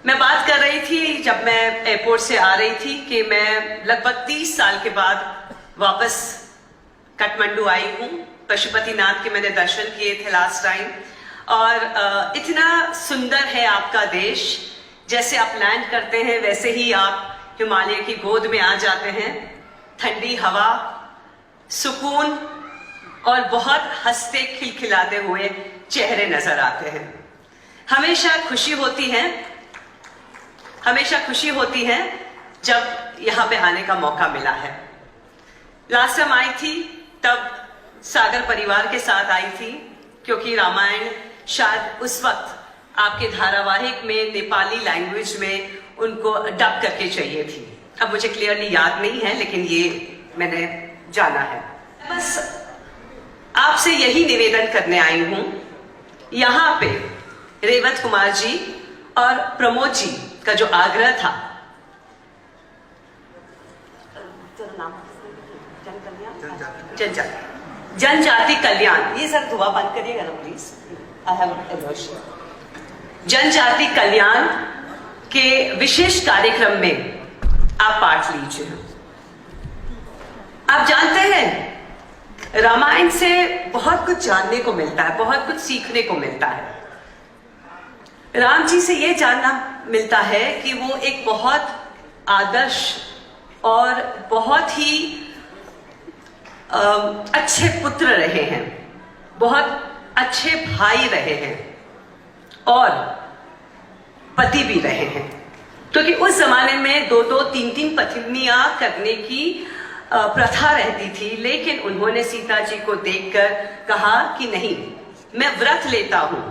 मैं बात कर रही थी जब मैं एयरपोर्ट से आ रही थी कि मैं लगभग 30 साल के बाद वापस काठमांडू आई हूँ। पशुपतिनाथ के मैंने दर्शन किए थे लास्ट टाइम, और इतना सुंदर है आपका देश। जैसे आप लैंड करते हैं वैसे ही आप हिमालय की गोद में आ जाते हैं। ठंडी हवा, सुकून और बहुत हंसते खिलखिलाते हुए चेहरे नजर आते हैं। हमेशा खुशी होती है जब यहाँ पे आने का मौका मिला है। लास्ट टाइम आई थी तब सागर परिवार के साथ आई थी, क्योंकि रामायण शायद उस वक्त आपके धारावाहिक में नेपाली लैंग्वेज में उनको डब करके चाहिए थी। अब मुझे क्लियरली याद नहीं है, लेकिन ये मैंने जाना है। बस आपसे यही निवेदन करने आई हूं। यहाँ पे रेवत कुमार जी और प्रमोद जी का जो आग्रह था, जनजाति कल्याण, ये सर धुआं बंद करिएगा ना प्लीज, आई हैव इमोशन। जनजाति कल्याण के विशेष कार्यक्रम में आप पार्ट लीजिए। आप जानते हैं रामायण से बहुत कुछ जानने को मिलता है, बहुत कुछ सीखने को मिलता है। राम जी से यह जानना मिलता है कि वो एक बहुत आदर्श और बहुत ही अच्छे पुत्र रहे हैं, बहुत अच्छे भाई रहे हैं और पति भी रहे हैं। क्योंकि उस जमाने में दो तीन पत्नियां करने की प्रथा रहती थी, लेकिन उन्होंने सीता जी को देखकर कहा कि नहीं, मैं व्रत लेता हूं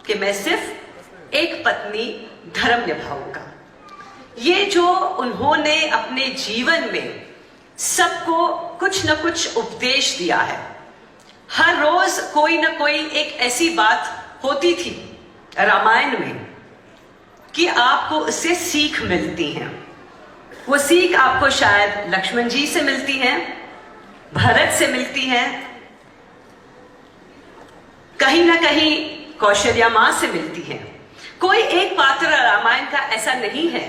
कि मैं सिर्फ एक पत्नी धर्म निभाऊंगा। ये जो उन्होंने अपने जीवन में सबको कुछ न कुछ उपदेश दिया है। हर रोज कोई न कोई एक ऐसी बात होती थी रामायण में कि आपको उससे सीख मिलती है। वो सीख आपको शायद लक्ष्मण जी से मिलती है, भरत से मिलती है, कहीं ना कहीं कौशल्या मां से मिलती है। कोई एक पात्र रामायण का ऐसा नहीं है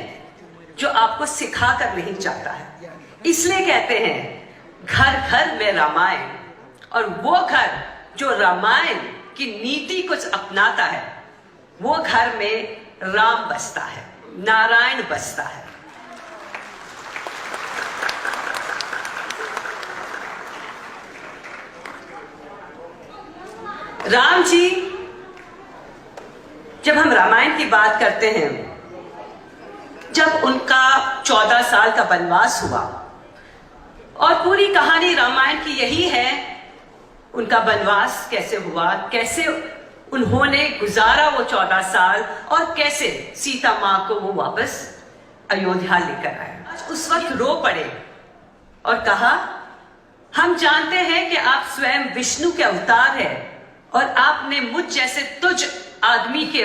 जो आपको सिखा कर नहीं जाता है। इसलिए कहते हैं घर घर में रामायण, और वो घर जो रामायण की नीति कुछ अपनाता है, वो घर में राम बसता है, नारायण बसता है। राम जी, जब हम रामायण की बात करते हैं, जब उनका 14 साल का वनवास हुआ, और पूरी कहानी रामायण की यही है, उनका वनवास कैसे हुआ, कैसे उन्होंने गुजारा वो 14 साल, और कैसे सीता मां को वो वापस अयोध्या लेकर आए। उस वक्त रो पड़े और कहा, हम जानते हैं कि आप स्वयं विष्णु के अवतार हैं और आपने मुझ जैसे तुझ आदमी के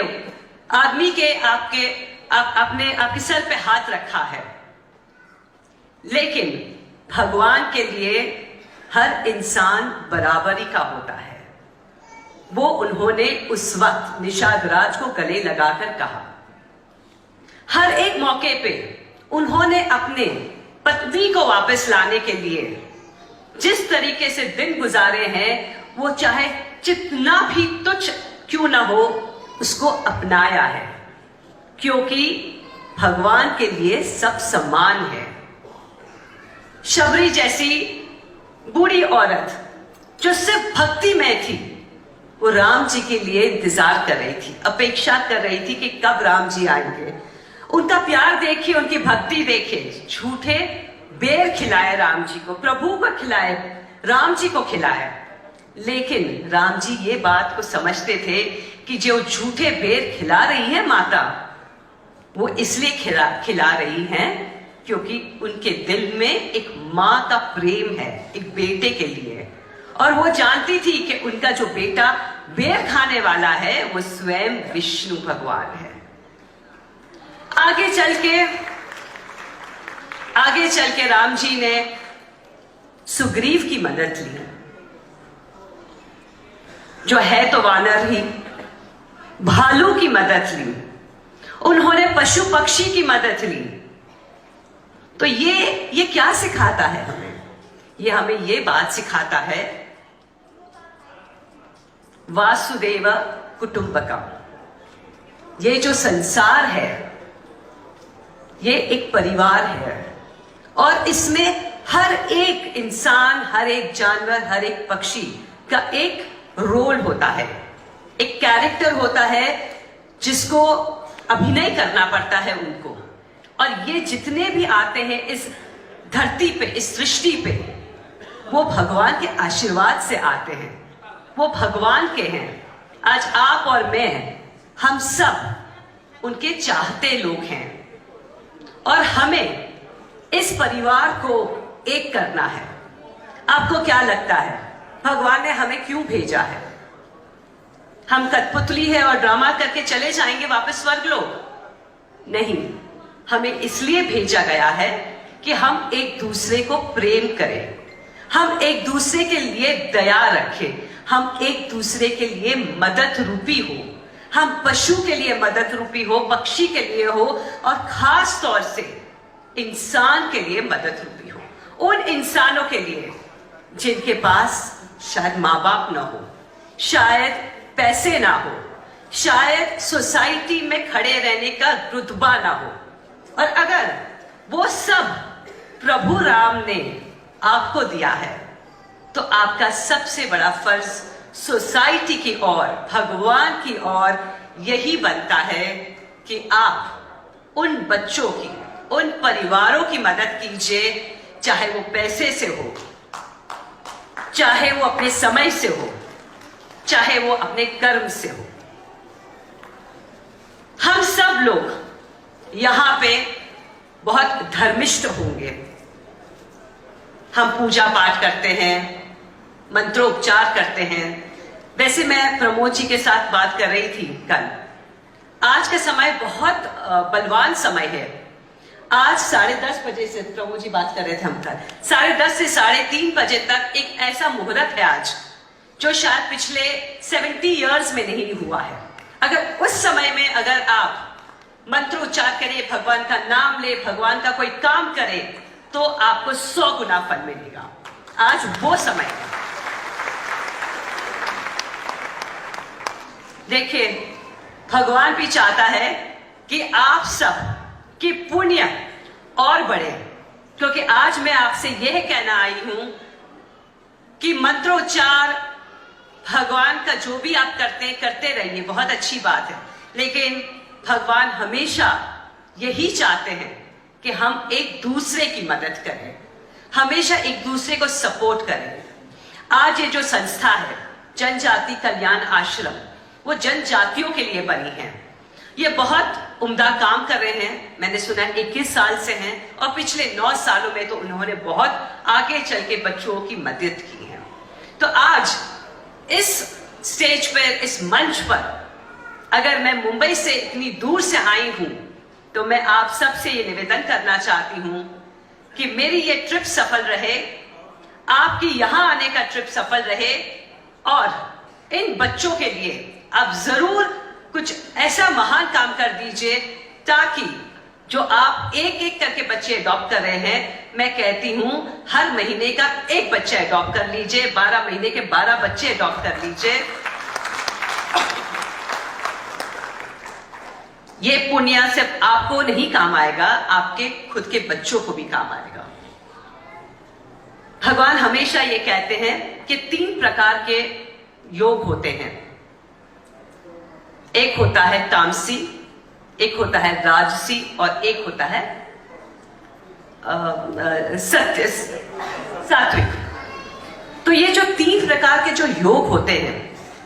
आपके सर पे हाथ रखा है, लेकिन भगवान के लिए हर इंसान बराबरी का होता है। वो उन्होंने उस वक्त निषाद राज को गले लगाकर कहा। हर एक मौके पे उन्होंने अपने पत्नी को वापस लाने के लिए जिस तरीके से दिन गुजारे हैं, वो चाहे जितना भी तुच्छ क्यों ना हो, उसको अपनाया है, क्योंकि भगवान के लिए सब समान है। शबरी जैसी बूढ़ी औरत जो सिर्फ भक्ति में थी, वो राम जी के लिए इंतजार कर रही थी, अपेक्षा कर रही थी कि कब राम जी आएंगे। उनका प्यार देखिए, उनकी भक्ति देखिए। झूठे बेर खिलाए राम जी को, प्रभु को खिलाए, राम जी को खिलाए, लेकिन राम जी ये बात को समझते थे कि जो झूठे बेर खिला रही है माता, वो इसलिए खिला रही हैं क्योंकि उनके दिल में एक माँ का प्रेम है, एक बेटे के लिए। और वो जानती थी कि उनका जो बेटा बेर खाने वाला है, वो स्वयं विष्णु भगवान है। आगे चल के राम जी ने सुग्रीव की मदद ली, जो है तो वानर ही, भालू की मदद ली, उन्होंने पशु पक्षी की मदद ली। तो ये क्या सिखाता है हमें? ये हमें ये बात सिखाता है, वासुदेव कुटुंबकम। ये जो संसार है ये एक परिवार है और इसमें हर एक इंसान, हर एक जानवर, हर एक पक्षी का एक रोल होता है, एक कैरेक्टर होता है जिसको अभिनय करना पड़ता है उनको। और ये जितने भी आते हैं इस धरती पे, इस सृष्टि पे, वो भगवान के आशीर्वाद से आते हैं, वो भगवान के हैं। आज आप और मैं, हम सब उनके चाहते लोग हैं और हमें इस परिवार को एक करना है। आपको क्या लगता है भगवान ने हमें क्यों भेजा है? हम कठपुतली है और ड्रामा करके चले जाएंगे वापस स्वर्गलोक? नहीं, हमें इसलिए भेजा गया है कि हम एक दूसरे को प्रेम करें, हम एक दूसरे के लिए दया रखें, हम एक दूसरे के लिए मदद रूपी हो, हम पशु के लिए मदद रूपी हो, पक्षी के लिए हो और खास तौर से इंसान के लिए मदद रूपी हो। उन इंसानों के लिए जिनके पास शायद माँ बाप ना हो, शायद पैसे ना हो, शायद सोसाइटी में खड़े रहने का रुतबा ना हो। और अगर वो सब प्रभु राम ने आपको दिया है तो आपका सबसे बड़ा फर्ज सोसाइटी की ओर, भगवान की ओर यही बनता है कि आप उन बच्चों की, उन परिवारों की मदद कीजिए, चाहे वो पैसे से हो, चाहे वो अपने समय से हो, चाहे वो अपने कर्म से हो। हम सब लोग यहां पे बहुत धर्मिष्ठ होंगे, हम पूजा पाठ करते हैं, मंत्रोच्चार करते हैं। वैसे मैं प्रमोद जी के साथ बात कर रही थी कल। आज का समय बहुत बलवान समय है। आज 10:30 बजे से, प्रभु जी बात कर रहे थे हम कल, 10:30 से 3:30 बजे तक एक ऐसा मुहूर्त है आज जो शायद पिछले 70 इयर्स में नहीं हुआ है। अगर उस समय में अगर आप मंत्रोच्चार करें, भगवान का नाम ले, भगवान का कोई काम करें, तो आपको 100 गुना फल मिलेगा। आज वो समय है। देखिए, भगवान भी चाहता है कि आप सब की पुण्य और बढ़े, क्योंकि आज मैं आपसे यह कहना आई हूं कि मंत्रोच्चार, भगवान का जो भी आप करते रहिए, बहुत अच्छी बात है, लेकिन भगवान हमेशा यही चाहते हैं कि हम एक दूसरे की मदद करें, हमेशा एक दूसरे को सपोर्ट करें। आज ये जो संस्था है जनजाति कल्याण आश्रम, वो जनजातियों के लिए बनी है। ये बहुत उम्दा काम कर रहे हैं। मैंने सुना 21 साल से हैं और पिछले 9 सालों में तो उन्होंने बहुत आगे चल के बच्चों की मदद की है। तो आज इस स्टेज पर, इस मंच पर, अगर मैं मुंबई से इतनी दूर से आई हूं तो मैं आप सबसे ये निवेदन करना चाहती हूं कि मेरी ये ट्रिप सफल रहे, आपकी यहां आने का ट्रिप सफल रहे और इन बच्चों के लिए आप जरूर कुछ ऐसा महान काम कर दीजिए ताकि जो आप एक एक करके बच्चे अडॉप्ट कर रहे हैं, मैं कहती हूं हर महीने का एक बच्चा अडॉप्ट कर लीजिए, 12 महीने के 12 बच्चे अडॉप्ट कर लीजिए। ये पुण्य सिर्फ आपको नहीं काम आएगा, आपके खुद के बच्चों को भी काम आएगा। भगवान हमेशा ये कहते हैं कि 3 प्रकार के योग होते हैं। एक होता है तामसी, एक होता है राजसी और एक होता है सात्विक। तो ये जो 3 प्रकार के जो योग होते हैं,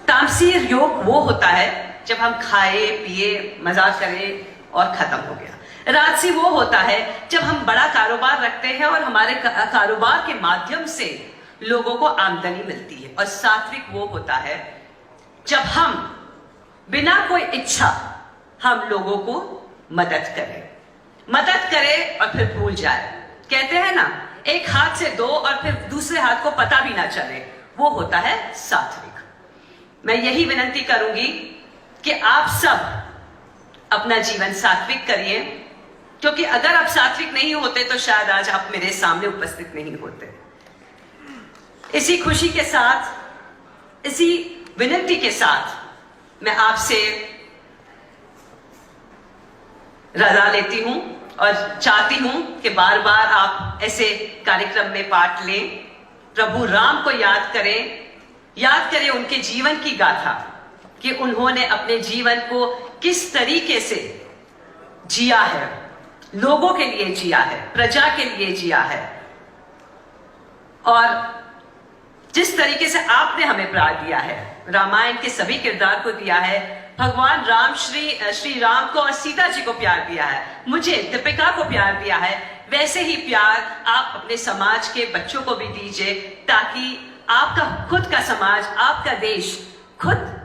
तामसी योग वो होता है जब हम खाए पिए मजाक करें और खत्म हो गया। राजसी वो होता है जब हम बड़ा कारोबार रखते हैं और हमारे कारोबार के माध्यम से लोगों को आमदनी मिलती है। और सात्विक वो होता है जब हम बिना कोई इच्छा हम लोगों को मदद करें और फिर भूल जाए। कहते हैं ना, एक हाथ से 2 और फिर दूसरे हाथ को पता भी ना चले, वो होता है सात्विक। मैं यही विनती करूंगी कि आप सब अपना जीवन सात्विक करिए, क्योंकि अगर आप सात्विक नहीं होते तो शायद आज आप मेरे सामने उपस्थित नहीं होते। इसी खुशी के साथ, इसी विनती के साथ मैं आपसे रजा लेती हूं और चाहती हूं कि बार बार आप ऐसे कार्यक्रम में पार्ट लें। प्रभु राम को याद करें उनके जीवन की गाथा, कि उन्होंने अपने जीवन को किस तरीके से जिया है, लोगों के लिए जिया है, प्रजा के लिए जिया है, और जिस तरीके से आपने हमें प्यार दिया है, रामायण के सभी किरदार को दिया है, भगवान राम श्री राम को और सीता जी को प्यार दिया है, मुझे दीपिका को प्यार दिया है, वैसे ही प्यार आप अपने समाज के बच्चों को भी दीजिए, ताकि आपका खुद का समाज, आपका देश खुद